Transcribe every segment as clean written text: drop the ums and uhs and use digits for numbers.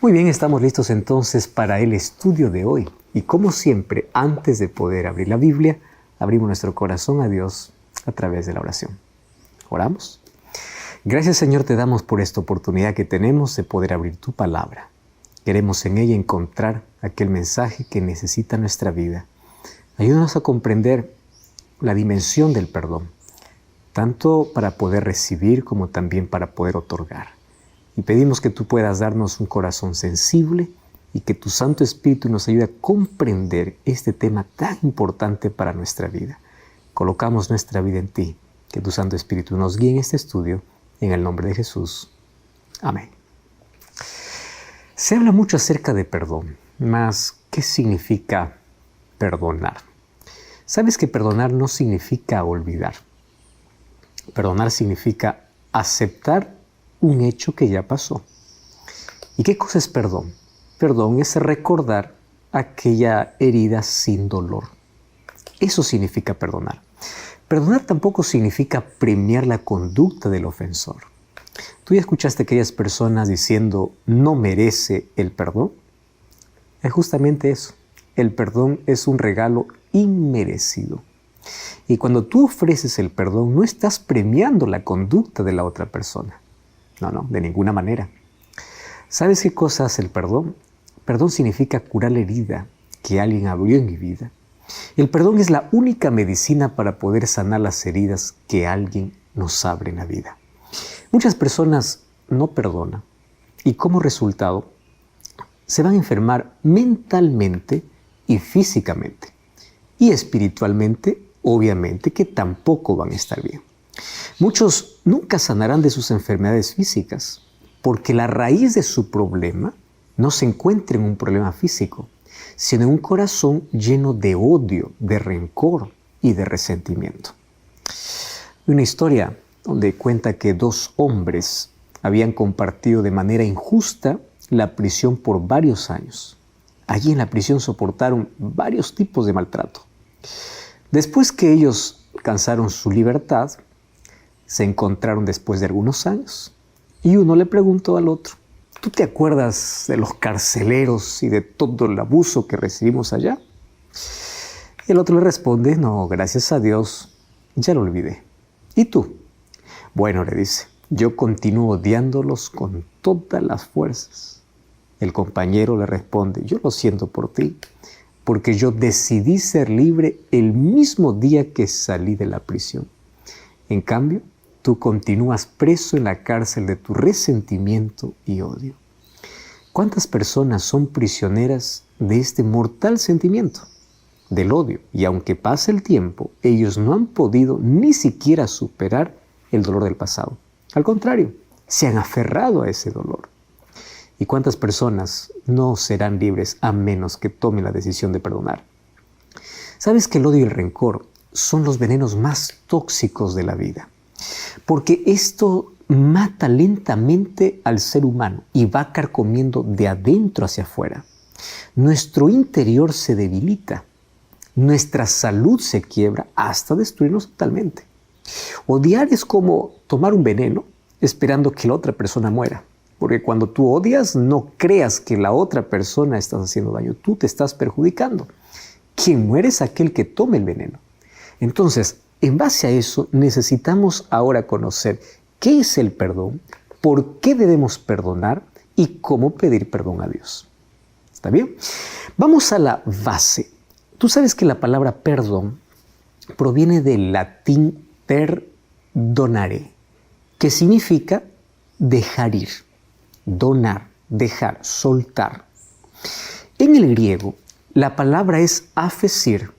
Muy bien, estamos listos entonces para el estudio de hoy. Y como siempre, antes de poder abrir la Biblia, abrimos nuestro corazón a Dios a través de la oración. ¿Oramos? Gracias, Señor, te damos por esta oportunidad que tenemos de poder abrir tu palabra. Queremos en ella encontrar aquel mensaje que necesita nuestra vida. Ayúdanos a comprender la dimensión del perdón, tanto para poder recibir como también para poder otorgar. Y pedimos que tú puedas darnos un corazón sensible y que tu Santo Espíritu nos ayude a comprender este tema tan importante para nuestra vida. Colocamos nuestra vida en ti. Que tu Santo Espíritu nos guíe en este estudio. En el nombre de Jesús. Amén. Se habla mucho acerca de perdón, mas ¿qué significa perdonar? ¿Sabes que perdonar no significa olvidar? Perdonar significa aceptar un hecho que ya pasó. ¿Y qué cosa es perdón? Perdón es recordar aquella herida sin dolor. Eso significa perdonar. Perdonar tampoco significa premiar la conducta del ofensor. ¿Tú ya escuchaste a aquellas personas diciendo no merece el perdón? Es justamente eso. El perdón es un regalo inmerecido. Y cuando tú ofreces el perdón, no estás premiando la conducta de la otra persona. No, de ninguna manera. ¿Sabes qué cosa hace el perdón? Perdón significa curar la herida que alguien abrió en mi vida. El perdón es la única medicina para poder sanar las heridas que alguien nos abre en la vida. Muchas personas no perdonan y como resultado se van a enfermar mentalmente y físicamente. Y espiritualmente, obviamente, que tampoco van a estar bien. Muchos nunca sanarán de sus enfermedades físicas porque la raíz de su problema no se encuentra en un problema físico, sino en un corazón lleno de odio, de rencor y de resentimiento. Hay una historia donde cuenta que dos hombres habían compartido de manera injusta la prisión por varios años. Allí en la prisión soportaron varios tipos de maltrato. Después que ellos alcanzaron su libertad, se encontraron después de algunos años y uno le preguntó al otro: ¿tú te acuerdas de los carceleros y de todo el abuso que recibimos allá? Y el otro le responde: no, gracias a Dios, ya lo olvidé. ¿Y tú? Bueno, le dice, yo continúo odiándolos con todas las fuerzas. El compañero le responde: yo lo siento por ti, porque yo decidí ser libre el mismo día que salí de la prisión. En cambio, tú continúas preso en la cárcel de tu resentimiento y odio. ¿Cuántas personas son prisioneras de este mortal sentimiento, del odio? Y aunque pase el tiempo, ellos no han podido ni siquiera superar el dolor del pasado. Al contrario, se han aferrado a ese dolor. ¿Y cuántas personas no serán libres a menos que tomen la decisión de perdonar? ¿Sabes que el odio y el rencor son los venenos más tóxicos de la vida? Porque esto mata lentamente al ser humano y va carcomiendo de adentro hacia afuera. Nuestro interior se debilita, nuestra salud se quiebra hasta destruirnos totalmente. Odiar es como tomar un veneno esperando que la otra persona muera. Porque cuando tú odias, no creas que la otra persona está haciendo daño, tú te estás perjudicando. Quien muere es aquel que toma el veneno. Entonces, en base a eso, necesitamos ahora conocer qué es el perdón, por qué debemos perdonar y cómo pedir perdón a Dios. ¿Está bien? Vamos a la base. Tú sabes que la palabra perdón proviene del latín perdonare, que significa dejar ir, donar, dejar, soltar. En el griego, la palabra es afesir,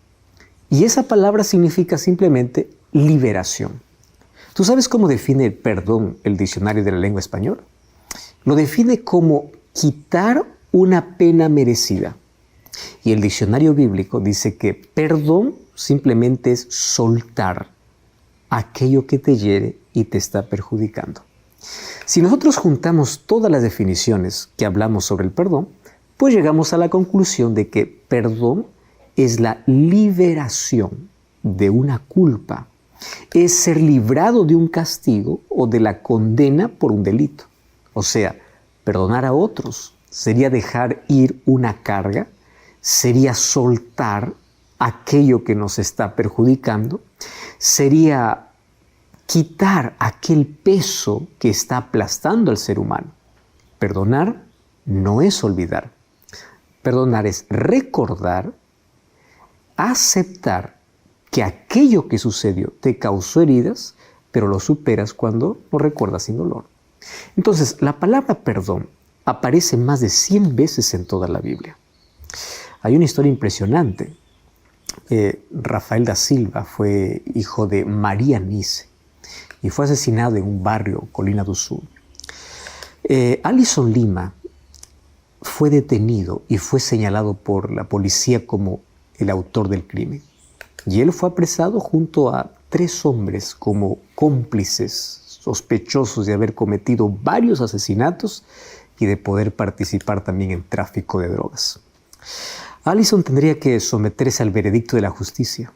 y esa palabra significa simplemente liberación. ¿Tú sabes cómo define perdón el diccionario de la lengua española? Lo define como quitar una pena merecida. Y el diccionario bíblico dice que perdón simplemente es soltar aquello que te hiere y te está perjudicando. Si nosotros juntamos todas las definiciones que hablamos sobre el perdón, pues llegamos a la conclusión de que perdón es la liberación de una culpa, es ser librado de un castigo o de la condena por un delito. O sea, perdonar a otros sería dejar ir una carga, sería soltar aquello que nos está perjudicando, sería quitar aquel peso que está aplastando al ser humano. Perdonar no es olvidar. Perdonar es recordar, aceptar que aquello que sucedió te causó heridas, pero lo superas cuando lo recuerdas sin dolor. Entonces, la palabra perdón aparece más de 100 veces en toda la Biblia. Hay una historia impresionante. Rafael da Silva fue hijo de María Nice y fue asesinado en un barrio, Colina do Sul. Alison Lima fue detenido y fue señalado por la policía como el autor del crimen. Y él fue apresado junto a 3 hombres como cómplices, sospechosos de haber cometido varios asesinatos y de poder participar también en tráfico de drogas. Alison tendría que someterse al veredicto de la justicia,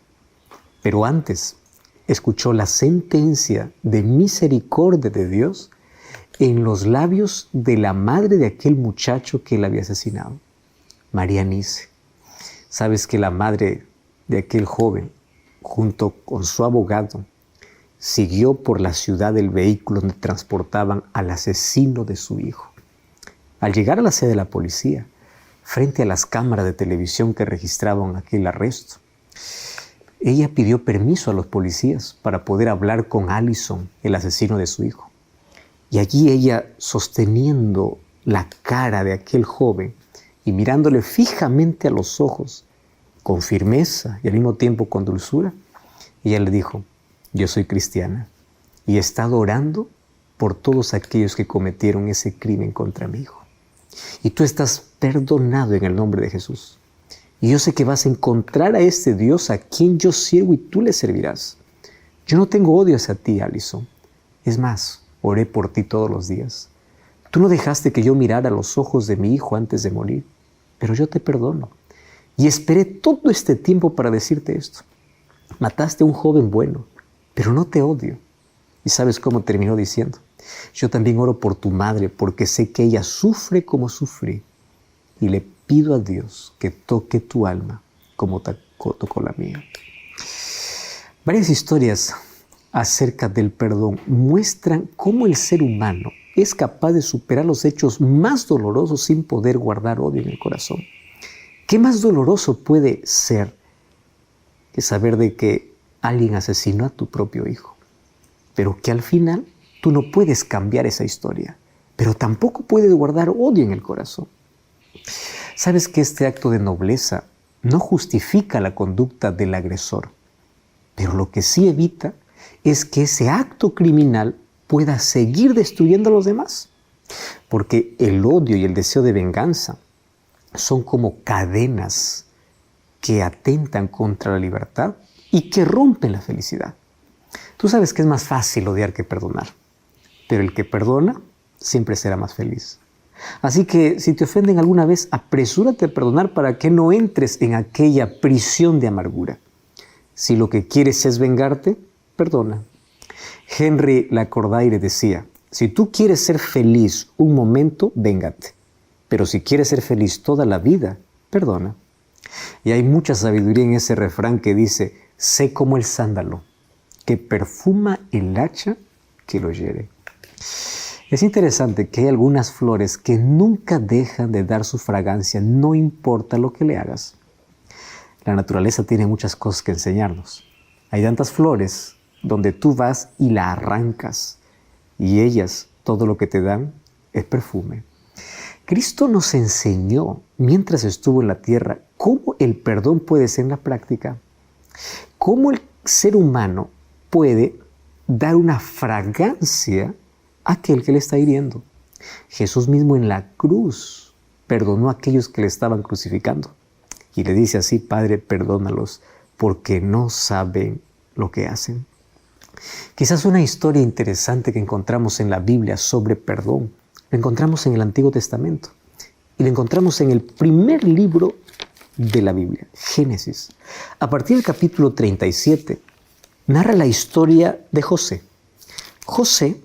pero antes escuchó la sentencia de misericordia de Dios en los labios de la madre de aquel muchacho que él había asesinado, María Nice. Sabes que la madre de aquel joven, junto con su abogado, siguió por la ciudad el vehículo donde transportaban al asesino de su hijo. Al llegar a la sede de la policía, frente a las cámaras de televisión que registraban aquel arresto, ella pidió permiso a los policías para poder hablar con Alison, el asesino de su hijo. Y allí ella, sosteniendo la cara de aquel joven y mirándole fijamente a los ojos, con firmeza y al mismo tiempo con dulzura, ella le dijo: yo soy cristiana y he estado orando por todos aquellos que cometieron ese crimen contra mi hijo. Y tú estás perdonado en el nombre de Jesús. Y yo sé que vas a encontrar a este Dios a quien yo sirvo y tú le servirás. Yo no tengo odio hacia ti, Alison. Es más, oré por ti todos los días. Tú no dejaste que yo mirara a los ojos de mi hijo antes de morir, pero yo te perdono. Y esperé todo este tiempo para decirte esto. Mataste a un joven bueno, pero no te odio. ¿Y sabes cómo terminó diciendo? Yo también oro por tu madre porque sé que ella sufre como sufrí. Y le pido a Dios que toque tu alma como tocó la mía. Varias historias acerca del perdón muestran cómo el ser humano es capaz de superar los hechos más dolorosos sin poder guardar odio en el corazón. ¿Qué más doloroso puede ser que saber de que alguien asesinó a tu propio hijo? Pero que al final tú no puedes cambiar esa historia, pero tampoco puedes guardar odio en el corazón. Sabes que este acto de nobleza no justifica la conducta del agresor, pero lo que sí evita es que ese acto criminal pueda seguir destruyendo a los demás. Porque el odio y el deseo de venganza son como cadenas que atentan contra la libertad y que rompen la felicidad. Tú sabes que es más fácil odiar que perdonar, pero el que perdona siempre será más feliz. Así que si te ofenden alguna vez, apresúrate a perdonar para que no entres en aquella prisión de amargura. Si lo que quieres es vengarte, perdona. Henry Lacordaire decía: si tú quieres ser feliz un momento, véngate. Pero si quieres ser feliz toda la vida, perdona. Y hay mucha sabiduría en ese refrán que dice: sé como el sándalo, que perfuma el hacha que lo hiere. Es interesante que hay algunas flores que nunca dejan de dar su fragancia, no importa lo que le hagas. La naturaleza tiene muchas cosas que enseñarnos. Hay tantas flores donde tú vas y la arrancas, y ellas, todo lo que te dan es perfume. Cristo nos enseñó, mientras estuvo en la tierra, cómo el perdón puede ser en la práctica. Cómo el ser humano puede dar una fragancia a aquel que le está hiriendo. Jesús mismo en la cruz perdonó a aquellos que le estaban crucificando. Y le dice así: Padre, perdónalos, porque no saben lo que hacen. Quizás una historia interesante que encontramos en la Biblia sobre perdón, la encontramos en el Antiguo Testamento. Y la encontramos en el primer libro de la Biblia, Génesis. A partir del capítulo 37, narra la historia de José. José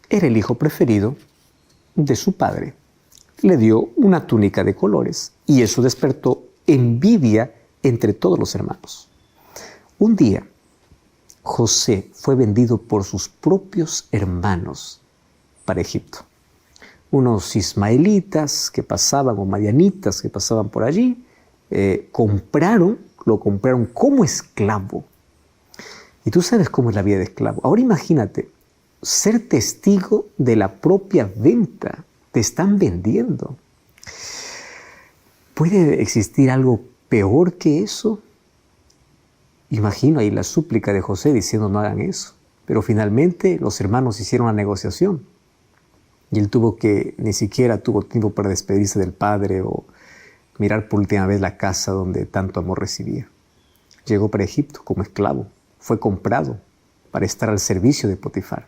era el hijo preferido de su padre. le dio una túnica de colores y eso despertó envidia entre todos los hermanos. Un día, José fue vendido por sus propios hermanos para Egipto. Unos ismaelitas que pasaban, o madianitas que pasaban por allí, lo compraron como esclavo. Y tú sabes cómo es la vida de esclavo. Ahora imagínate, ser testigo de la propia venta. Te están vendiendo. ¿Puede existir algo peor que eso? Imagino ahí la súplica de José diciendo no hagan eso. Pero finalmente los hermanos hicieron la negociación. Y él ni siquiera tuvo tiempo para despedirse del padre o mirar por última vez la casa donde tanto amor recibía. Llegó para Egipto como esclavo. Fue comprado para estar al servicio de Potifar.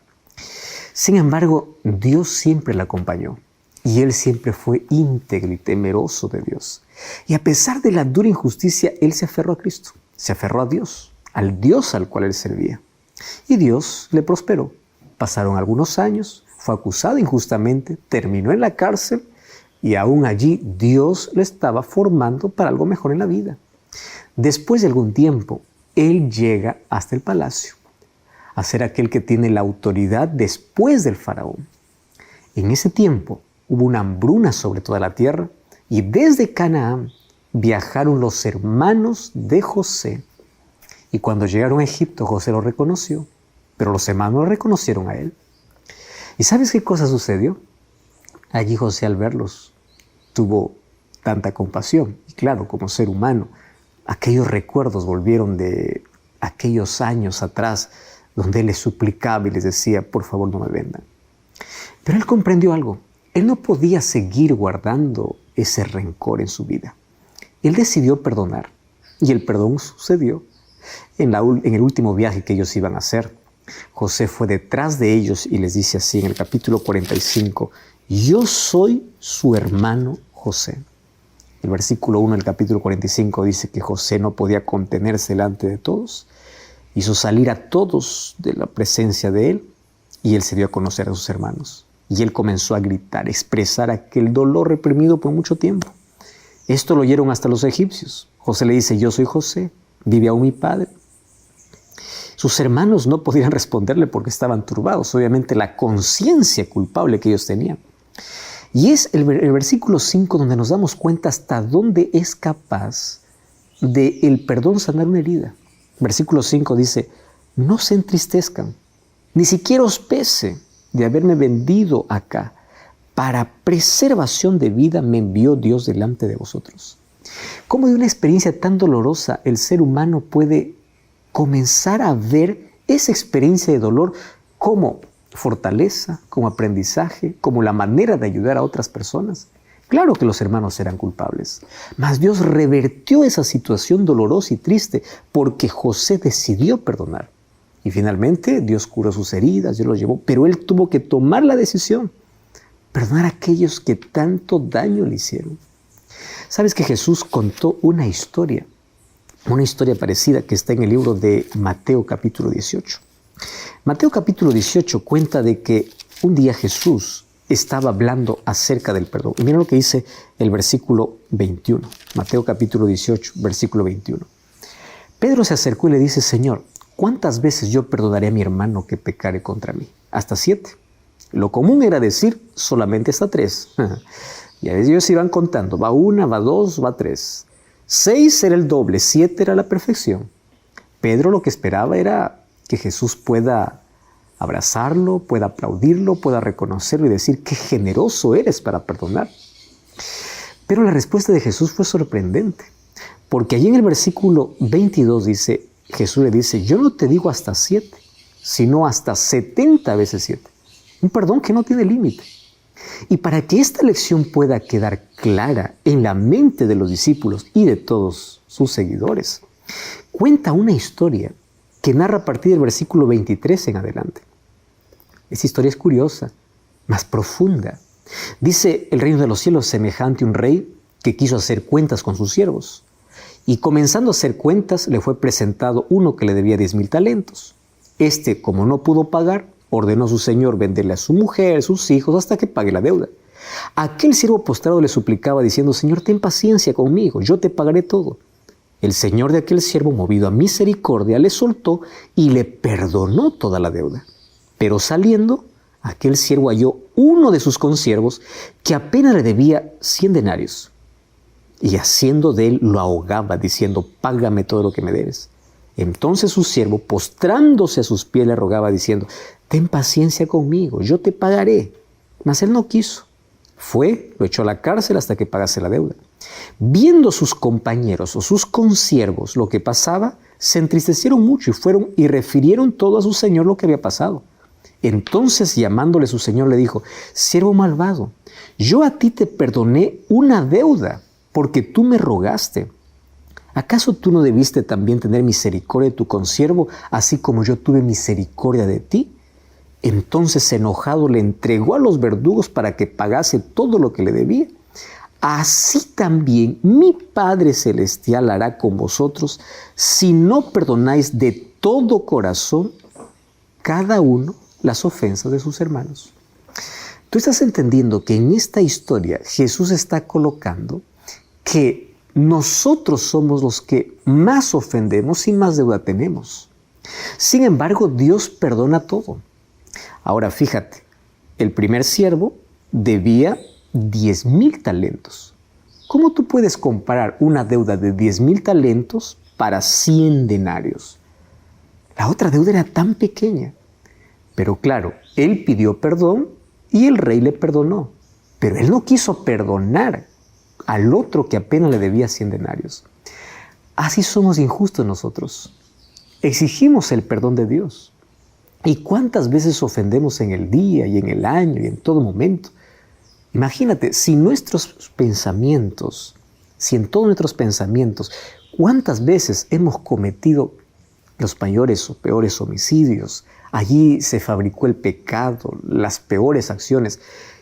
Sin embargo, Dios siempre le acompañó. Y él siempre fue íntegro y temeroso de Dios. Y a pesar de la dura injusticia, él se aferró a Cristo. Se aferró a Dios, al Dios al cual él servía. Y Dios le prosperó. Pasaron algunos años, fue acusado injustamente, terminó en la cárcel y aún allí Dios lo estaba formando para algo mejor en la vida. Después de algún tiempo, él llega hasta el palacio a ser aquel que tiene la autoridad después del faraón. En ese tiempo hubo una hambruna sobre toda la tierra y desde Canaán viajaron los hermanos de José. Y cuando llegaron a Egipto, José lo reconoció, pero los hermanos lo reconocieron a él. ¿Y sabes qué cosa sucedió? Allí José, al verlos, tuvo tanta compasión. Y claro, como ser humano, aquellos recuerdos volvieron de aquellos años atrás, donde él les suplicaba y les decía, por favor no me vendan. Pero él comprendió algo. Él no podía seguir guardando ese rencor en su vida. Él decidió perdonar. Y el perdón sucedió en el último viaje que ellos iban a hacer. José fue detrás de ellos y les dice así en el capítulo 45, yo soy su hermano José. El versículo 1 del capítulo 45 dice que José no podía contenerse delante de todos. Hizo salir a todos de la presencia de él y él se dio a conocer a sus hermanos. Y él comenzó a gritar, expresar aquel dolor reprimido por mucho tiempo. Esto lo oyeron hasta los egipcios. José le dice, yo soy José, vive aún mi padre. Sus hermanos no podían responderle porque estaban turbados. Obviamente la conciencia culpable que ellos tenían. Y es el versículo 5 donde nos damos cuenta hasta dónde es capaz de el perdón sanar una herida. Versículo 5 dice, no se entristezcan, ni siquiera os pese de haberme vendido acá. Para preservación de vida me envió Dios delante de vosotros. ¿Cómo de una experiencia tan dolorosa el ser humano puede comenzar a ver esa experiencia de dolor como fortaleza, como aprendizaje, como la manera de ayudar a otras personas? Claro que los hermanos eran culpables, mas Dios revertió esa situación dolorosa y triste porque José decidió perdonar. Y finalmente Dios curó sus heridas, Dios los llevó, pero él tuvo que tomar la decisión, perdonar a aquellos que tanto daño le hicieron. ¿Sabes que Jesús contó una historia parecida que está en el libro de Mateo capítulo 18? Mateo capítulo 18 cuenta de que un día Jesús estaba hablando acerca del perdón. Y mira lo que dice el versículo 21. Mateo capítulo 18, versículo 21. Pedro se acercó y le dice, Señor, ¿cuántas veces yo perdonaré a mi hermano que pecare contra mí? Hasta 7. Lo común era decir solamente hasta 3. Y a veces ellos iban contando, va 1, va 2, va 3. 6 era el doble, 7 era la perfección. Pedro lo que esperaba era que Jesús pueda abrazarlo, pueda aplaudirlo, pueda reconocerlo y decir qué generoso eres para perdonar. Pero la respuesta de Jesús fue sorprendente, porque allí en el versículo 22 dice, Jesús le dice, yo no te digo hasta 7, sino hasta 70 veces 7. Un perdón que no tiene límite. Y para que esta lección pueda quedar clara en la mente de los discípulos y de todos sus seguidores, cuenta una historia que narra a partir del versículo 23 en adelante. Esa historia es curiosa, más profunda. Dice, el reino de los cielos semejante a un rey que quiso hacer cuentas con sus siervos. Y comenzando a hacer cuentas, le fue presentado uno que le debía 10,000 talentos. Este, como no pudo pagar, ordenó a su señor venderle a su mujer, sus hijos, hasta que pague la deuda. Aquel siervo postrado le suplicaba diciendo, Señor, ten paciencia conmigo, yo te pagaré todo. El señor de aquel siervo, movido a misericordia, le soltó y le perdonó toda la deuda. Pero saliendo, aquel siervo halló uno de sus consiervos que apenas le debía 100 denarios. Y haciendo de él lo ahogaba, diciendo, págame todo lo que me debes. Entonces su siervo, postrándose a sus pies, le rogaba, diciendo, ten paciencia conmigo, yo te pagaré. Mas él no quiso. Fue, lo echó a la cárcel hasta que pagase la deuda. Viendo sus compañeros o sus consiervos lo que pasaba, se entristecieron mucho y fueron y refirieron todo a su señor lo que había pasado. Entonces, llamándole su señor, le dijo, siervo malvado, yo a ti te perdoné una deuda, porque tú me rogaste. ¿Acaso tú no debiste también tener misericordia de tu consiervo, así como yo tuve misericordia de ti? Entonces, enojado, le entregó a los verdugos para que pagase todo lo que le debía. Así también mi Padre Celestial hará con vosotros si no perdonáis de todo corazón cada uno las ofensas de sus hermanos. Tú estás entendiendo que en esta historia Jesús está colocando que nosotros somos los que más ofendemos y más deuda tenemos. Sin embargo, Dios perdona todo. Ahora fíjate, el primer siervo debía 10,000 talentos. ¿Cómo tú puedes comparar una deuda de 10,000 talentos para 100 denarios? La otra deuda era tan pequeña. Pero claro, él pidió perdón y el rey le perdonó. Pero él no quiso perdonar al otro que apenas le debía 100 denarios. Así somos injustos nosotros. Exigimos el perdón de Dios. ¿Y cuántas veces ofendemos en el día y en el año y en todo momento? Imagínate, si en todos nuestros pensamientos, ¿cuántas veces hemos cometido los mayores o peores homicidios? Allí se fabricó el pecado, las peores acciones.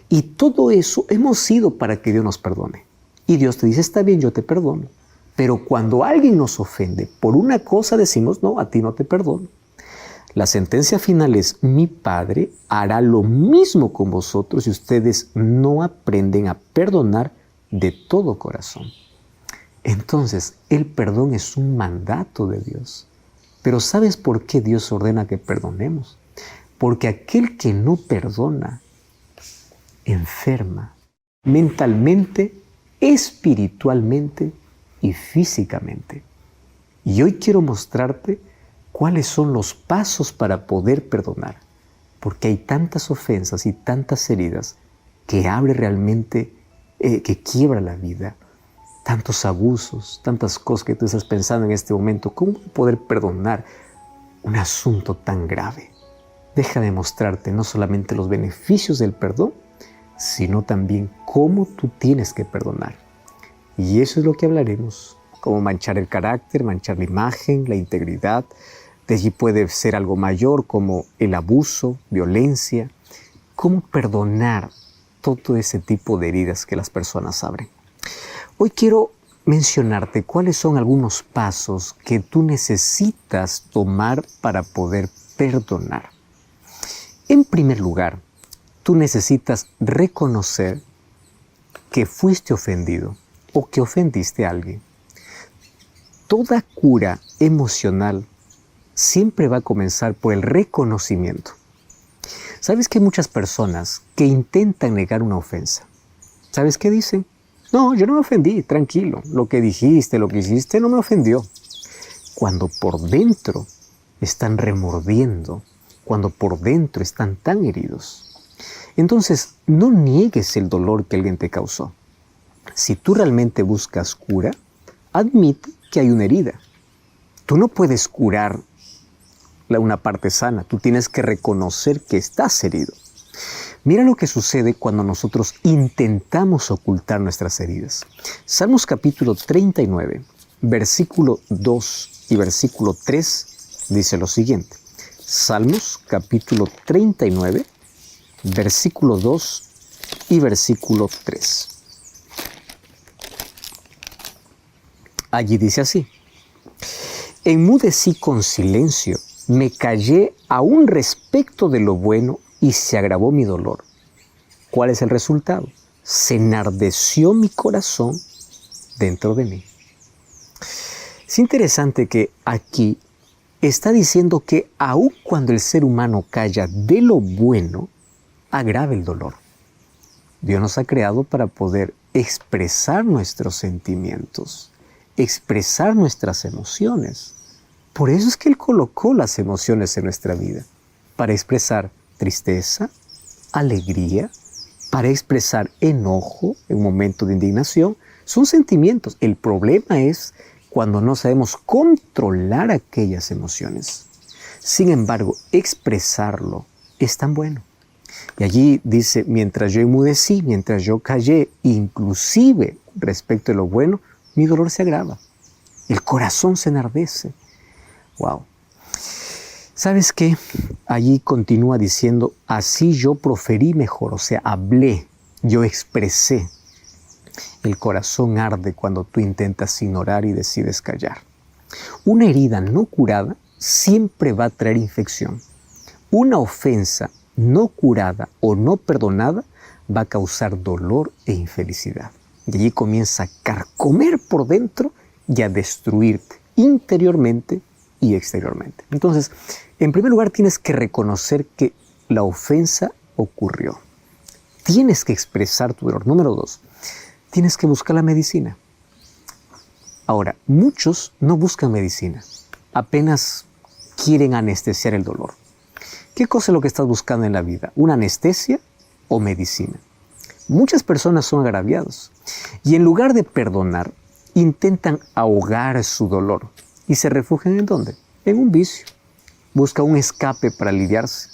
Y todo eso hemos sido para que Dios nos perdone. Y Dios te dice, está bien, yo te perdono. Pero cuando alguien nos ofende por una cosa, decimos, no, a ti no te perdono. La sentencia final es, mi Padre hará lo mismo con vosotros si ustedes no aprenden a perdonar de todo corazón. Entonces, el perdón es un mandato de Dios. Pero ¿sabes por qué Dios ordena que perdonemos? Porque aquel que no perdona, enferma mentalmente, espiritualmente y físicamente. Y hoy quiero mostrarte cuáles son los pasos para poder perdonar, porque hay tantas ofensas y tantas heridas que abre realmente, que quiebra la vida, tantos abusos, tantas cosas que tú estás pensando en este momento. ¿Cómo poder perdonar un asunto tan grave? Déjame mostrarte no solamente los beneficios del perdón, sino también cómo tú tienes que perdonar. Y eso es lo que hablaremos, cómo manchar el carácter, manchar la imagen, la integridad. De allí puede ser algo mayor como el abuso, violencia. Cómo perdonar todo ese tipo de heridas que las personas abren. Hoy quiero mencionarte cuáles son algunos pasos que tú necesitas tomar para poder perdonar. En primer lugar, tú necesitas reconocer que fuiste ofendido o que ofendiste a alguien. Toda cura emocional siempre va a comenzar por el reconocimiento. ¿Sabes que hay muchas personas que intentan negar una ofensa? ¿Sabes qué dicen? No, yo no me ofendí, tranquilo. Lo que dijiste, lo que hiciste no me ofendió. Cuando por dentro están remordiendo, cuando por dentro están tan heridos. Entonces, no niegues el dolor que alguien te causó. Si tú realmente buscas cura, admite que hay una herida. Tú no puedes curar una parte sana, tú tienes que reconocer que estás herido. Mira lo que sucede cuando nosotros intentamos ocultar nuestras heridas. Salmos capítulo 39, versículo 2 y versículo 3 dice lo siguiente. Salmos capítulo 39, versículo 2 y versículo 3. Allí dice así: enmudecí con silencio, me callé aún respecto de lo bueno y se agravó mi dolor. ¿Cuál es el resultado? se enardeció mi corazón dentro de mí. Es interesante que aquí está diciendo que aun cuando el ser humano calla de lo bueno, agrava el dolor. Dios nos ha creado para poder expresar nuestros sentimientos, expresar nuestras emociones. Por eso es que Él colocó las emociones en nuestra vida, para expresar tristeza, alegría, para expresar enojo en un momento de indignación. Son sentimientos. El problema es cuando no sabemos controlar aquellas emociones. Sin embargo, expresarlo es tan bueno. Y allí dice, mientras yo enmudecí, mientras yo callé, inclusive respecto de lo bueno, mi dolor se agrava. El corazón se enardece. ¡Wow! ¿Sabes qué? Allí continúa diciendo, así yo proferí mejor, o sea, hablé, yo expresé. El corazón arde cuando tú intentas ignorar y decides callar. Una herida no curada siempre va a traer infección. Una ofensa no curada o no perdonada va a causar dolor e infelicidad. Y allí comienza a carcomer por dentro y a destruirte interiormente y exteriormente. Entonces, en primer lugar, tienes que reconocer que la ofensa ocurrió. Tienes que expresar tu dolor. Número 2, tienes que buscar la medicina. Ahora, muchos no buscan medicina. Apenas quieren anestesiar el dolor. ¿Qué cosa es lo que estás buscando en la vida? ¿Una anestesia o medicina? Muchas personas son agraviados y en lugar de perdonar, intentan ahogar su dolor y se refugian ¿en dónde? En un vicio. Busca un escape para aliviarse.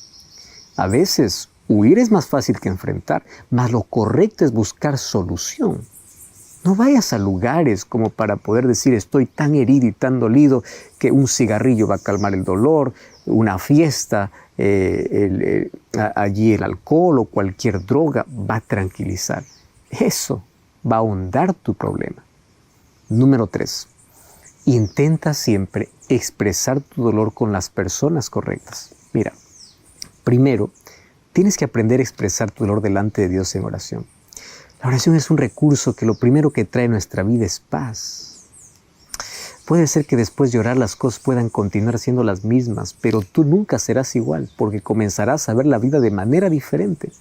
A veces, huir es más fácil que enfrentar, mas lo correcto es buscar solución. No vayas a lugares como para poder decir estoy tan herido y tan dolido que un cigarrillo va a calmar el dolor, una fiesta, allí el alcohol o cualquier droga va a tranquilizar. Eso va a ahondar tu problema. Número 3, intenta siempre expresar tu dolor con las personas correctas. Mira, primero, tienes que aprender a expresar tu dolor delante de Dios en oración. La oración es un recurso que lo primero que trae a nuestra vida es paz. Puede ser que después de orar las cosas puedan continuar siendo las mismas, pero tú nunca serás igual porque comenzarás a ver la vida de manera diferente.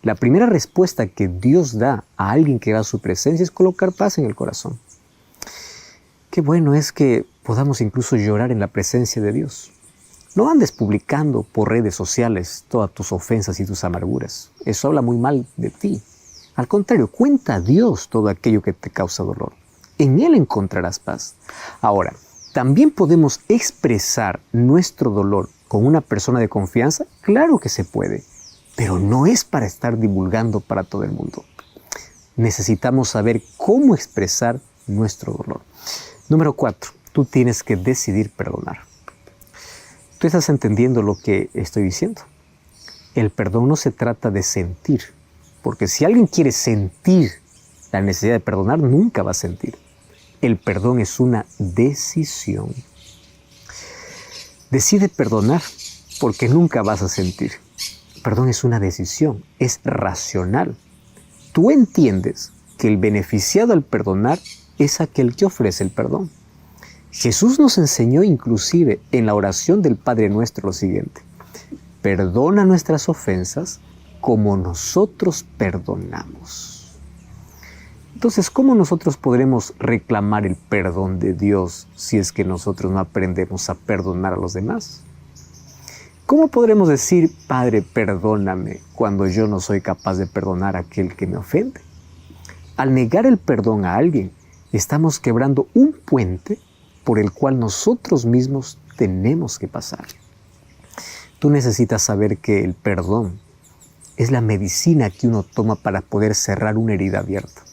La primera respuesta que Dios da a alguien que va a su presencia es colocar paz en el corazón. Qué bueno es que podamos incluso llorar en la presencia de Dios. No andes publicando por redes sociales todas tus ofensas y tus amarguras. Eso habla muy mal de ti. Al contrario, cuenta a Dios todo aquello que te causa dolor. En Él encontrarás paz. Ahora, ¿también podemos expresar nuestro dolor con una persona de confianza? Claro que se puede, pero no es para estar divulgando para todo el mundo. Necesitamos saber cómo expresar nuestro dolor. Número 4, tú tienes que decidir perdonar. ¿Tú estás entendiendo lo que estoy diciendo? El perdón no se trata de sentir, porque si alguien quiere sentir la necesidad de perdonar, nunca va a sentir. El perdón es una decisión. Decide perdonar porque nunca vas a sentir. Perdón es una decisión, es racional. Tú entiendes que el beneficiado al perdonar es aquel que ofrece el perdón. Jesús nos enseñó inclusive en la oración del Padre Nuestro lo siguiente: perdona nuestras ofensas como nosotros perdonamos. Entonces, ¿cómo nosotros podremos reclamar el perdón de Dios si es que nosotros no aprendemos a perdonar a los demás? ¿Cómo podremos decir, Padre, perdóname, cuando yo no soy capaz de perdonar a aquel que me ofende? Al negar el perdón a alguien, estamos quebrando un puente por el cual nosotros mismos tenemos que pasar. Tú necesitas saber que el perdón es la medicina que uno toma para poder cerrar una herida abierta.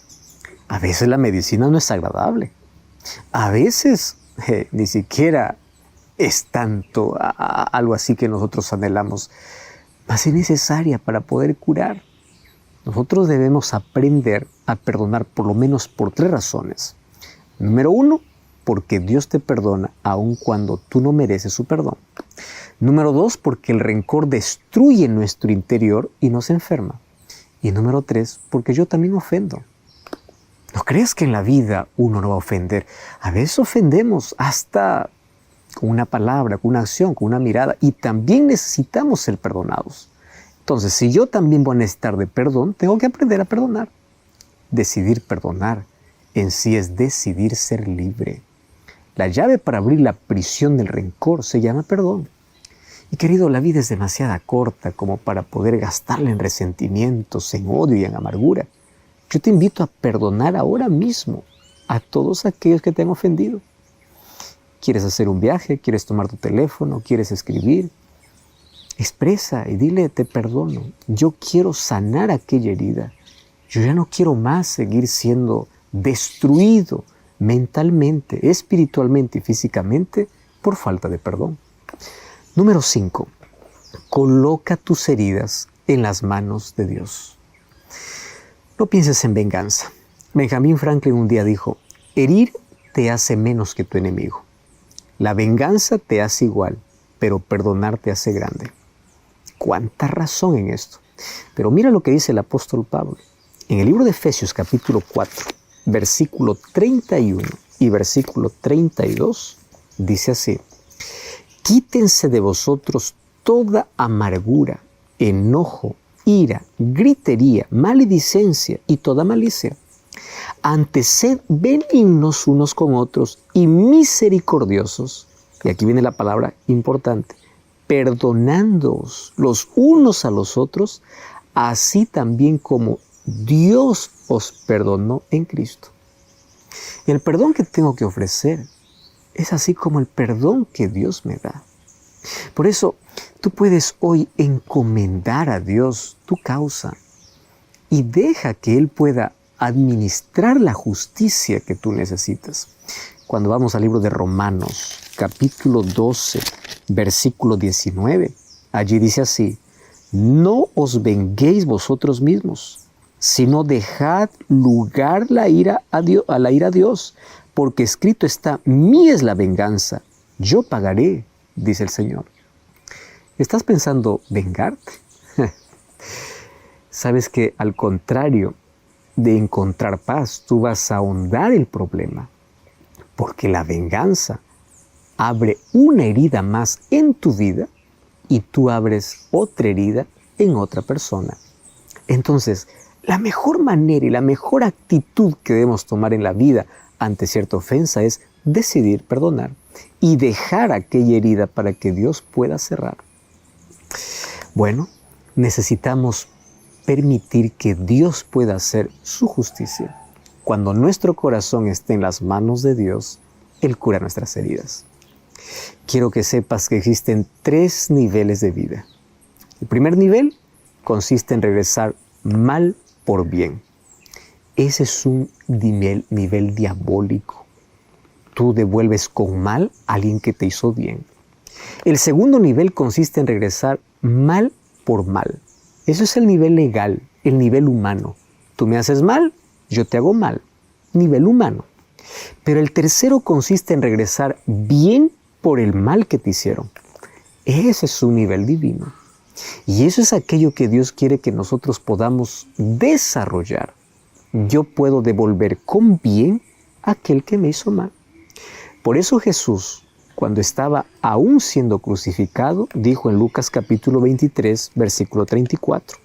A veces la medicina no es agradable. A veces ni siquiera es tanto algo así que nosotros anhelamos, mas es necesaria para poder curar. Nosotros debemos aprender a perdonar por lo menos por 3 razones. Número 1, porque Dios te perdona aun cuando tú no mereces su perdón. Número 2, porque el rencor destruye nuestro interior y nos enferma. Y número 3, porque yo también ofendo. No creas que en la vida uno no va a ofender. A veces ofendemos hasta con una palabra, con una acción, con una mirada. Y también necesitamos ser perdonados. Entonces, si yo también voy a necesitar de perdón, tengo que aprender a perdonar. Decidir perdonar en sí es decidir ser libre. La llave para abrir la prisión del rencor se llama perdón. Y querido, la vida es demasiado corta como para poder gastarla en resentimientos, en odio y en amargura. Yo te invito a perdonar ahora mismo a todos aquellos que te han ofendido. ¿Quieres hacer un viaje? ¿Quieres tomar tu teléfono? ¿Quieres escribir? Expresa y dile, te perdono. Yo quiero sanar aquella herida. Yo ya no quiero más seguir siendo destruido mentalmente, espiritualmente y físicamente por falta de perdón. Número 5. Coloca tus heridas en las manos de Dios. No pienses en venganza. Benjamin Franklin un día dijo, herir te hace menos que tu enemigo. La venganza te hace igual, pero perdonar te hace grande. ¿Cuánta razón en esto? Pero mira lo que dice el apóstol Pablo. En el libro de Efesios capítulo 4, versículo 31 y versículo 32, dice así. Quítense de vosotros toda amargura, enojo, ira, gritería, maledicencia y toda malicia. Antes sed benignos unos con otros y misericordiosos. Y aquí viene la palabra importante. Perdonándoos los unos a los otros, así también como Dios os perdonó en Cristo. Y el perdón que tengo que ofrecer es así como el perdón que Dios me da. Por eso, tú puedes hoy encomendar a Dios tu causa y deja que Él pueda administrar la justicia que tú necesitas. Cuando vamos al libro de Romanos, capítulo 12, versículo 19, allí dice así, no os venguéis vosotros mismos, sino dejad lugar a la ira a Dios, porque escrito está, mía es la venganza, yo pagaré, dice el Señor. ¿Estás pensando vengarte? Sabes que al contrario de encontrar paz, tú vas a ahondar el problema, porque la venganza abre una herida más en tu vida y tú abres otra herida en otra persona. Entonces, la mejor manera y la mejor actitud que debemos tomar en la vida ante cierta ofensa es decidir perdonar y dejar aquella herida para que Dios pueda cerrar. Bueno, necesitamos permitir que Dios pueda hacer su justicia. Cuando nuestro corazón esté en las manos de Dios, Él cura nuestras heridas. Quiero que sepas que existen 3 niveles de vida. El primer nivel consiste en regresar mal por bien. Ese es un nivel diabólico. Tú devuelves con mal a alguien que te hizo bien. El segundo nivel consiste en regresar mal por mal. Eso es el nivel legal, el nivel humano. Tú me haces mal, yo te hago mal. Nivel humano. Pero el tercero consiste en regresar bien por el mal que te hicieron. Ese es un nivel divino. Y eso es aquello que Dios quiere que nosotros podamos desarrollar. Yo puedo devolver con bien a aquel que me hizo mal. Por eso Jesús, cuando estaba aún siendo crucificado, dijo en Lucas capítulo 23, versículo 34,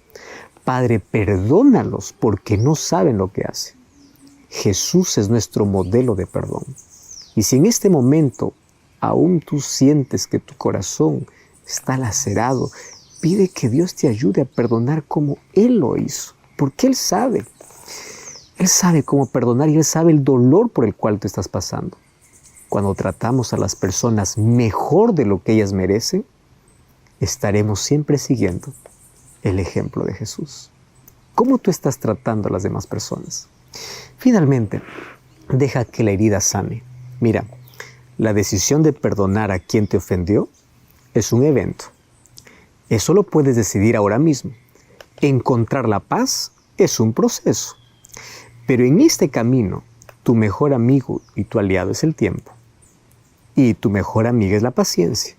Padre, perdónalos porque no saben lo que hacen. Jesús es nuestro modelo de perdón. Y si en este momento aún tú sientes que tu corazón está lacerado, pide que Dios te ayude a perdonar como Él lo hizo, porque Él sabe cómo perdonar y Él sabe el dolor por el cual tú estás pasando. Cuando tratamos a las personas mejor de lo que ellas merecen, estaremos siempre siguiendo el ejemplo de Jesús. ¿Cómo tú estás tratando a las demás personas? Finalmente, deja que la herida sane. Mira, la decisión de perdonar a quien te ofendió es un evento. Eso lo puedes decidir ahora mismo. Encontrar la paz es un proceso. Pero en este camino, tu mejor amigo y tu aliado es el tiempo. Y tu mejor amiga es la paciencia.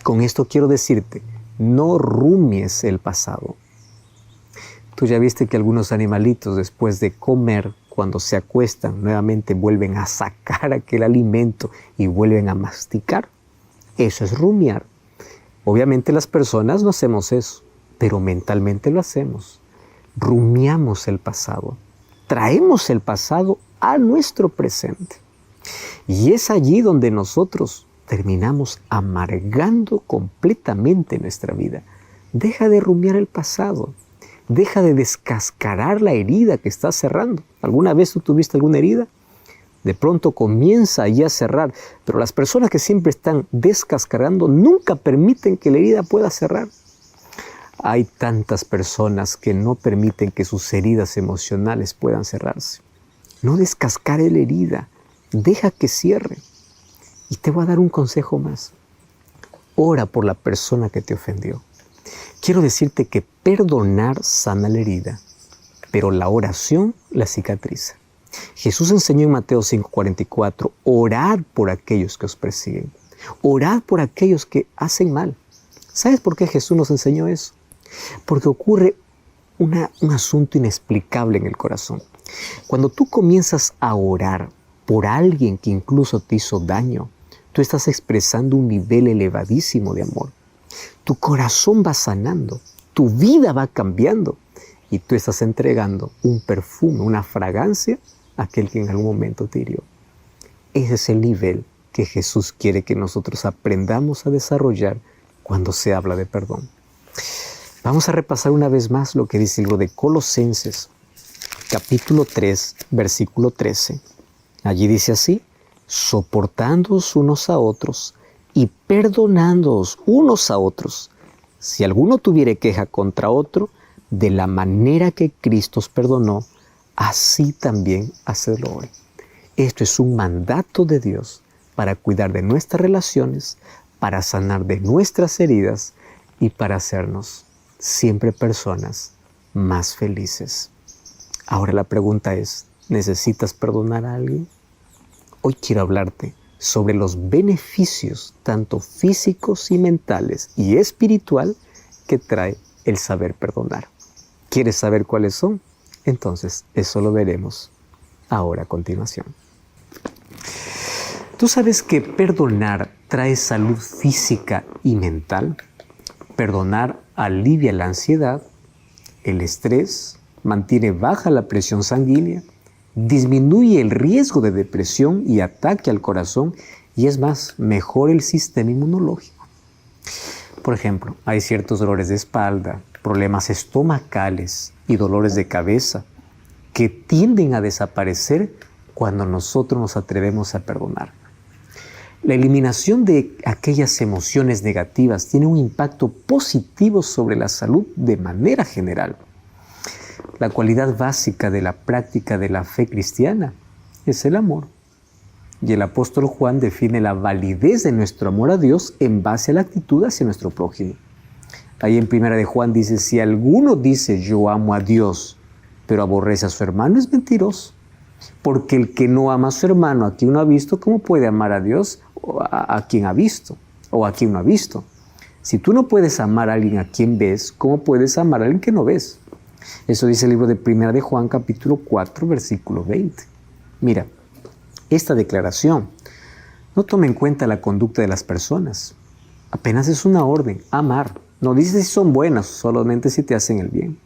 Con esto quiero decirte, no rumies el pasado. Tú ya viste que algunos animalitos después de comer, cuando se acuestan, nuevamente vuelven a sacar aquel alimento y vuelven a masticar. Eso es rumiar. Obviamente las personas no hacemos eso, pero mentalmente lo hacemos. Rumiamos el pasado. Traemos el pasado a nuestro presente. Y es allí donde nosotros terminamos amargando completamente nuestra vida. Deja de rumiar el pasado. Deja de descascarar la herida que estás cerrando. ¿Alguna vez tú tuviste alguna herida? De pronto comienza ya a cerrar, pero las personas que siempre están descascarando nunca permiten que la herida pueda cerrar. Hay tantas personas que no permiten que sus heridas emocionales puedan cerrarse. No descascare la herida, deja que cierre. Y te voy a dar un consejo más. Ora por la persona que te ofendió. Quiero decirte que perdonar sana la herida, pero la oración la cicatriza. Jesús enseñó en Mateo 5:44, orad por aquellos que os persiguen. Orad por aquellos que hacen mal. ¿Sabes por qué Jesús nos enseñó eso? Porque ocurre un asunto inexplicable en el corazón. Cuando tú comienzas a orar por alguien que incluso te hizo daño, tú estás expresando un nivel elevadísimo de amor. Tu corazón va sanando, tu vida va cambiando y tú estás entregando un perfume, una fragancia a aquel que en algún momento te hirió. Ese es el nivel que Jesús quiere que nosotros aprendamos a desarrollar cuando se habla de perdón. Vamos a repasar una vez más lo que dice el libro de Colosenses, capítulo 3, versículo 13. Allí dice así: soportándoos unos a otros y perdonándoos unos a otros, si alguno tuviere queja contra otro, de la manera que Cristo os perdonó, así también hacedlo hoy. Esto es un mandato de Dios para cuidar de nuestras relaciones, para sanar de nuestras heridas y para hacernos siempre personas más felices. Ahora la pregunta es, ¿necesitas perdonar a alguien? Hoy quiero hablarte sobre los beneficios tanto físicos y mentales y espiritual que trae el saber perdonar. ¿Quieres saber cuáles son? Entonces, eso lo veremos ahora a continuación. ¿Tú sabes que perdonar trae salud física y mental? Perdonar alivia la ansiedad, el estrés, mantiene baja la presión sanguínea, disminuye el riesgo de depresión y ataque al corazón y es más, mejora el sistema inmunológico. Por ejemplo, hay ciertos dolores de espalda, problemas estomacales y dolores de cabeza que tienden a desaparecer cuando nosotros nos atrevemos a perdonar. La eliminación de aquellas emociones negativas tiene un impacto positivo sobre la salud de manera general. La cualidad básica de la práctica de la fe cristiana es el amor. Y el apóstol Juan define la validez de nuestro amor a Dios en base a la actitud hacia nuestro prójimo. Ahí en 1 de Juan dice, si alguno dice yo amo a Dios, pero aborrece a su hermano, es mentiroso. Porque el que no ama a su hermano a quien no ha visto, ¿cómo puede amar a Dios a quien ha visto o a quien no ha visto? Si tú no puedes amar a alguien a quien ves, ¿cómo puedes amar a alguien que no ves? Eso dice el libro de 1 de Juan, capítulo 4, versículo 20. Mira, esta declaración no toma en cuenta la conducta de las personas. Apenas es una orden, amar. No dice si son buenas, solamente si te hacen el bien.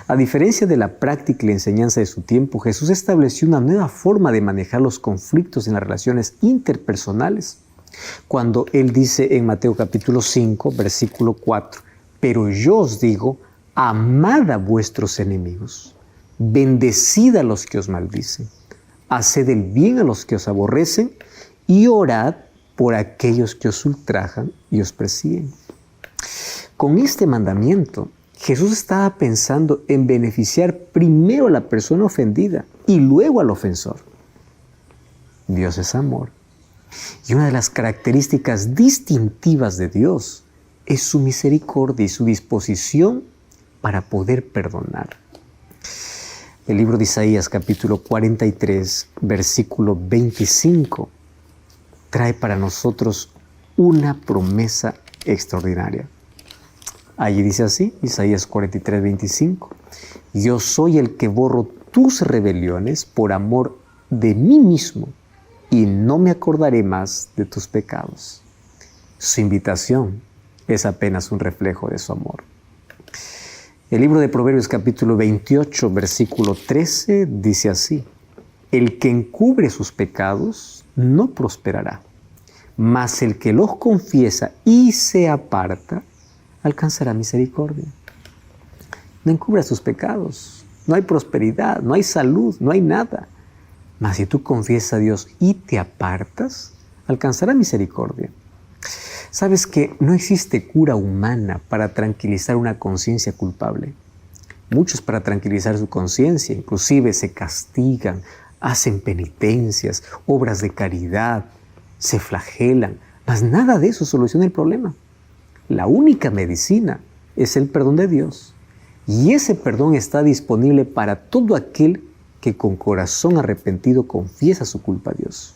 A diferencia de la práctica y la enseñanza de su tiempo, Jesús estableció una nueva forma de manejar los conflictos en las relaciones interpersonales. Cuando Él dice en Mateo capítulo 5, versículo 4, pero yo os digo, amad a vuestros enemigos, bendecid a los que os maldicen, haced el bien a los que os aborrecen y orad por aquellos que os ultrajan y os persiguen. Con este mandamiento, Jesús estaba pensando en beneficiar primero a la persona ofendida y luego al ofensor. Dios es amor. Y una de las características distintivas de Dios es su misericordia y su disposición para poder perdonar. El libro de Isaías, capítulo 43, versículo 25, trae para nosotros una promesa extraordinaria. Allí dice así, Isaías 43, 25. Yo soy el que borro tus rebeliones por amor de mí mismo y no me acordaré más de tus pecados. Su invitación es apenas un reflejo de su amor. El libro de Proverbios capítulo 28, versículo 13 dice así: el que encubre sus pecados no prosperará, mas el que los confiesa y se aparta alcanzará misericordia. No encubras tus pecados, no hay prosperidad, no hay salud, no hay nada. Mas si tú confiesas a Dios y te apartas, alcanzará misericordia. ¿Sabes que no existe cura humana para tranquilizar una conciencia culpable? Muchos, para tranquilizar su conciencia, inclusive se castigan, hacen penitencias, obras de caridad, se flagelan, mas nada de eso soluciona el problema. La única medicina es el perdón de Dios, y ese perdón está disponible para todo aquel que con corazón arrepentido confiesa su culpa a Dios.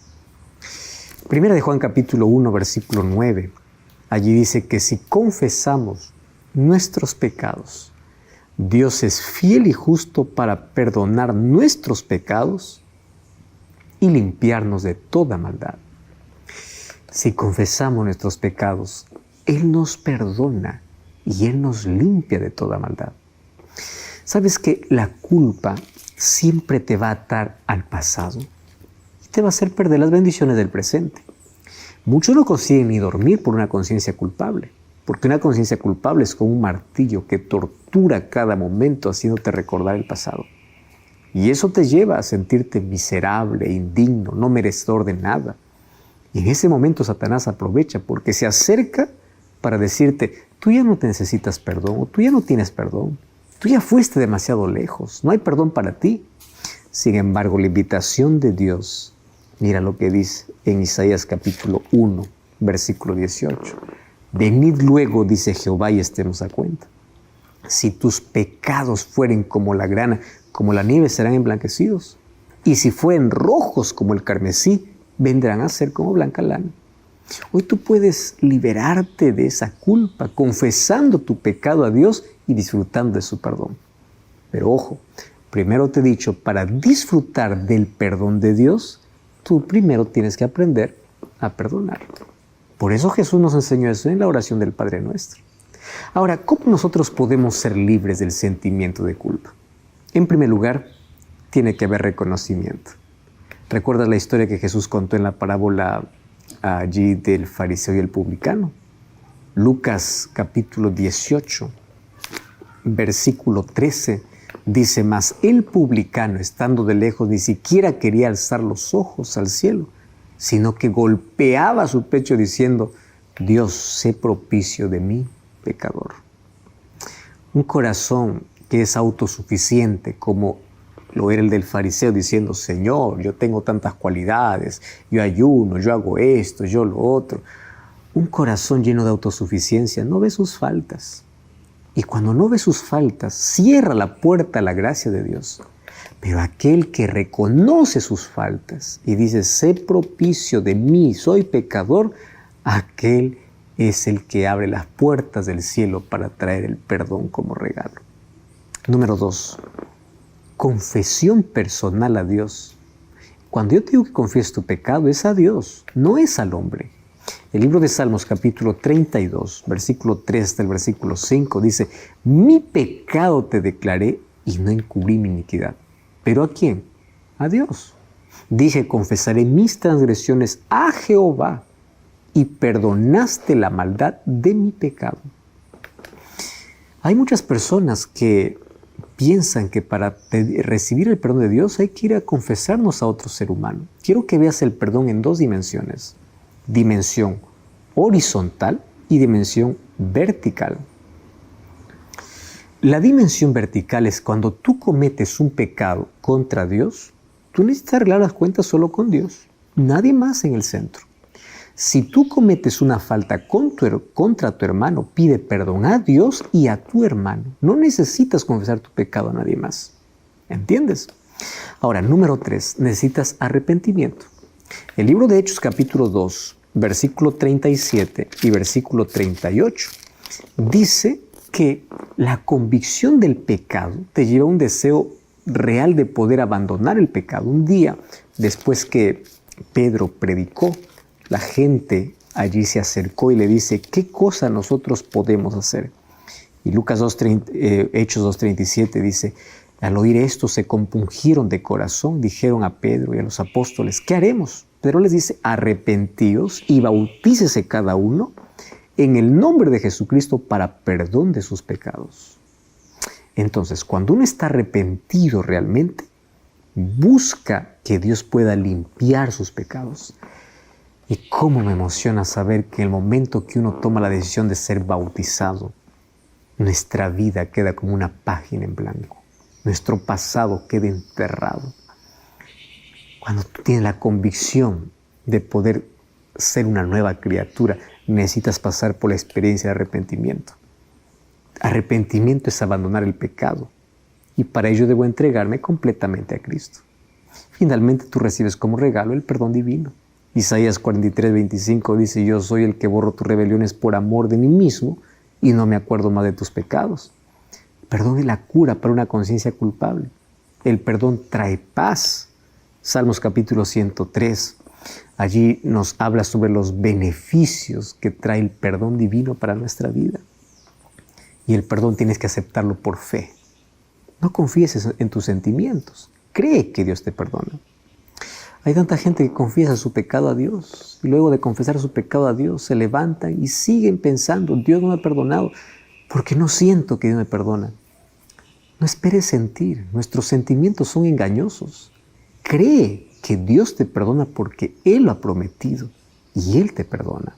Primera de Juan capítulo 1, versículo 9. Allí dice que si confesamos nuestros pecados, Dios es fiel y justo para perdonar nuestros pecados y limpiarnos de toda maldad. Si confesamos nuestros pecados, Él nos perdona y Él nos limpia de toda maldad. ¿Sabes que la culpa siempre te va a atar al pasado y te va a hacer perder las bendiciones del presente? Muchos no consiguen ni dormir por una conciencia culpable, porque una conciencia culpable es como un martillo que tortura cada momento haciéndote recordar el pasado. Y eso te lleva a sentirte miserable, indigno, no merecedor de nada. Y en ese momento Satanás aprovecha porque se acerca para decirte: tú ya no te necesitas perdón, o tú ya no tienes perdón, tú ya fuiste demasiado lejos, no hay perdón para ti. Sin embargo, la invitación de Dios, mira lo que dice en Isaías capítulo 1, versículo 18. Venid luego, dice Jehová, y estemos a cuenta. Si tus pecados fueren como la grana, como la nieve serán emblanquecidos. Y si fueren rojos como el carmesí, vendrán a ser como blanca lana. Hoy tú puedes liberarte de esa culpa confesando tu pecado a Dios y disfrutando de su perdón. Pero ojo, primero te he dicho, para disfrutar del perdón de Dios, tú primero tienes que aprender a perdonar. Por eso Jesús nos enseñó eso en la oración del Padre Nuestro. Ahora, ¿cómo nosotros podemos ser libres del sentimiento de culpa? En primer lugar, tiene que haber reconocimiento. ¿Recuerdas la historia que Jesús contó en la parábola allí del fariseo y el publicano? Lucas capítulo 18, versículo 13, dice: mas el publicano, estando de lejos, ni siquiera quería alzar los ojos al cielo, sino que golpeaba su pecho diciendo: Dios, sé propicio de mí, pecador. Un corazón que es autosuficiente, como lo era el del fariseo, diciendo: Señor, yo tengo tantas cualidades, yo ayuno, yo hago esto, yo lo otro. Un corazón lleno de autosuficiencia no ve sus faltas. Y cuando no ve sus faltas, cierra la puerta a la gracia de Dios. Pero aquel que reconoce sus faltas y dice: sé propicio de mí, soy pecador, aquel es el que abre las puertas del cielo para traer el perdón como regalo. Número 2. Confesión personal a Dios. Cuando yo te digo que confieses tu pecado, es a Dios, no es al hombre. El libro de Salmos capítulo 32, versículo 3 del versículo 5 dice: mi pecado te declaré y no encubrí mi iniquidad. ¿Pero a quién? A Dios. Dije: confesaré mis transgresiones a Jehová y perdonaste la maldad de mi pecado. Hay muchas personas que piensan que para recibir el perdón de Dios hay que ir a confesarnos a otro ser humano. Quiero que veas el perdón en dos dimensiones: dimensión horizontal y dimensión vertical. La dimensión vertical es cuando tú cometes un pecado contra Dios, tú necesitas arreglar las cuentas solo con Dios, nadie más en el centro. Si tú cometes una falta contra tu hermano, pide perdón a Dios y a tu hermano. No necesitas confesar tu pecado a nadie más. ¿Entiendes? Ahora, número 3, necesitas arrepentimiento. El libro de Hechos capítulo 2, versículo 37 y versículo 38 dice que la convicción del pecado te lleva a un deseo real de poder abandonar el pecado. Un día, después que Pedro predicó, la gente allí se acercó y le dice, ¿qué cosa nosotros podemos hacer? Y Hechos 2:37 dice, al oír esto se compungieron de corazón, dijeron a Pedro y a los apóstoles, ¿qué haremos? Pedro les dice, arrepentíos y bautícese cada uno en el nombre de Jesucristo para perdón de sus pecados. Entonces, cuando uno está arrepentido realmente, busca que Dios pueda limpiar sus pecados. Y cómo me emociona saber que en el momento que uno toma la decisión de ser bautizado, nuestra vida queda como una página en blanco. Nuestro pasado queda enterrado. Cuando tú tienes la convicción de poder ser una nueva criatura, necesitas pasar por la experiencia de arrepentimiento. Arrepentimiento es abandonar el pecado y para ello debo entregarme completamente a Cristo. Finalmente tú recibes como regalo el perdón divino. Isaías 43:25 dice, yo soy el que borro tus rebeliones por amor de mí mismo y no me acuerdo más de tus pecados. El perdón es la cura para una conciencia culpable. El perdón trae paz. Salmos capítulo 103. Allí nos habla sobre los beneficios que trae el perdón divino para nuestra vida. Y el perdón tienes que aceptarlo por fe. No confíes en tus sentimientos. Cree que Dios te perdona. Hay tanta gente que confiesa su pecado a Dios y luego de confesar su pecado a Dios se levantan y siguen pensando, Dios no me ha perdonado porque no siento que Dios me perdona. No esperes sentir. Nuestros sentimientos son engañosos. Cree que Dios te perdona porque Él lo ha prometido y Él te perdona.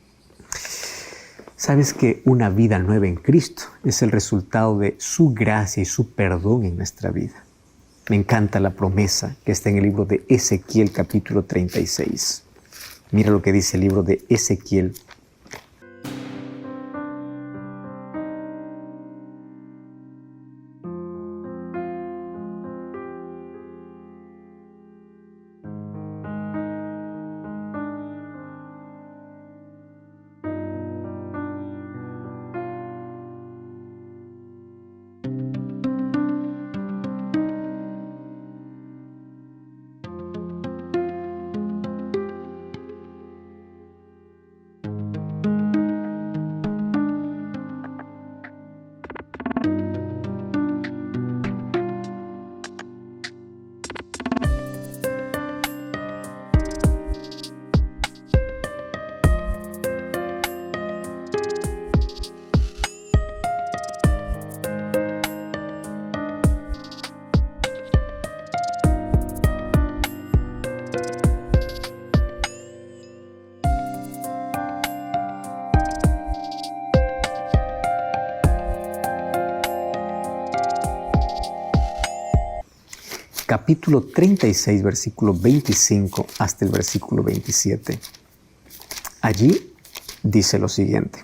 Sabes que una vida nueva en Cristo es el resultado de su gracia y su perdón en nuestra vida. Me encanta la promesa que está en el libro de Ezequiel capítulo 36. Mira lo que dice el libro de Ezequiel. Capítulo 36, versículo 25 hasta el versículo 27. Allí dice lo siguiente.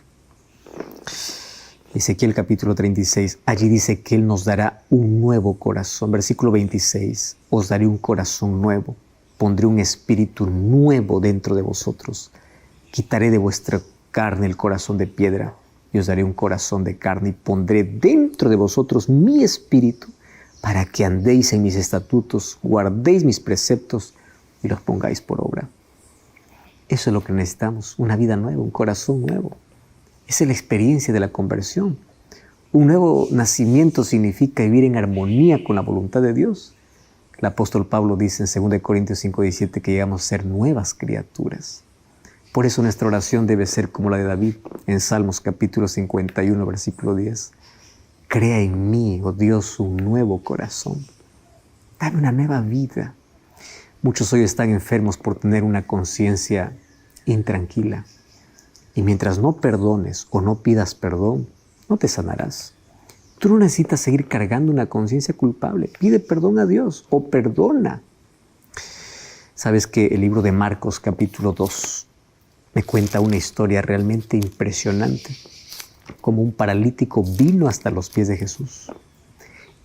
Ezequiel capítulo 36, allí dice que Él nos dará un nuevo corazón. Versículo 26, os daré un corazón nuevo, pondré un espíritu nuevo dentro de vosotros. Quitaré de vuestra carne el corazón de piedra y os daré un corazón de carne y pondré dentro de vosotros mi espíritu para que andéis en mis estatutos, guardéis mis preceptos y los pongáis por obra. Eso es lo que necesitamos, una vida nueva, un corazón nuevo. Esa es la experiencia de la conversión. Un nuevo nacimiento significa vivir en armonía con la voluntad de Dios. El apóstol Pablo dice en 2 Corintios 5:17 que llegamos a ser nuevas criaturas. Por eso nuestra oración debe ser como la de David en Salmos capítulo 51, versículo 10. Crea en mí, oh Dios, un nuevo corazón. Dame una nueva vida. Muchos hoy están enfermos por tener una conciencia intranquila. Y mientras no perdones o no pidas perdón, no te sanarás. Tú no necesitas seguir cargando una conciencia culpable. Pide perdón a Dios o perdona. Sabes que el libro de Marcos capítulo 2 me cuenta una historia realmente impresionante. Como un paralítico vino hasta los pies de Jesús.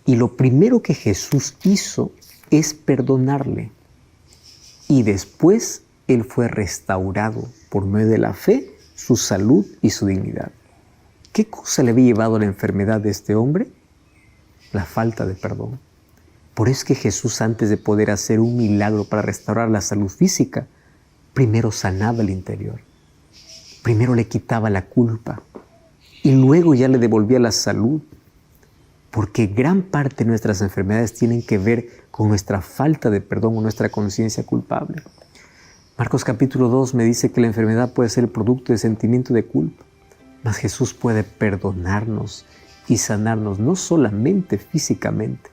Y lo primero que Jesús hizo es perdonarle. Y después él fue restaurado por medio de la fe, su salud y su dignidad. ¿Qué cosa le había llevado a la enfermedad de este hombre? La falta de perdón. Por eso es que Jesús, antes de poder hacer un milagro para restaurar la salud física, primero sanaba el interior. Primero le quitaba la culpa y luego ya le devolvía la salud. Porque gran parte de nuestras enfermedades tienen que ver con nuestra falta de perdón o nuestra conciencia culpable. Marcos capítulo 2 me dice que la enfermedad puede ser el producto de sentimiento de culpa, mas Jesús puede perdonarnos y sanarnos no solamente físicamente,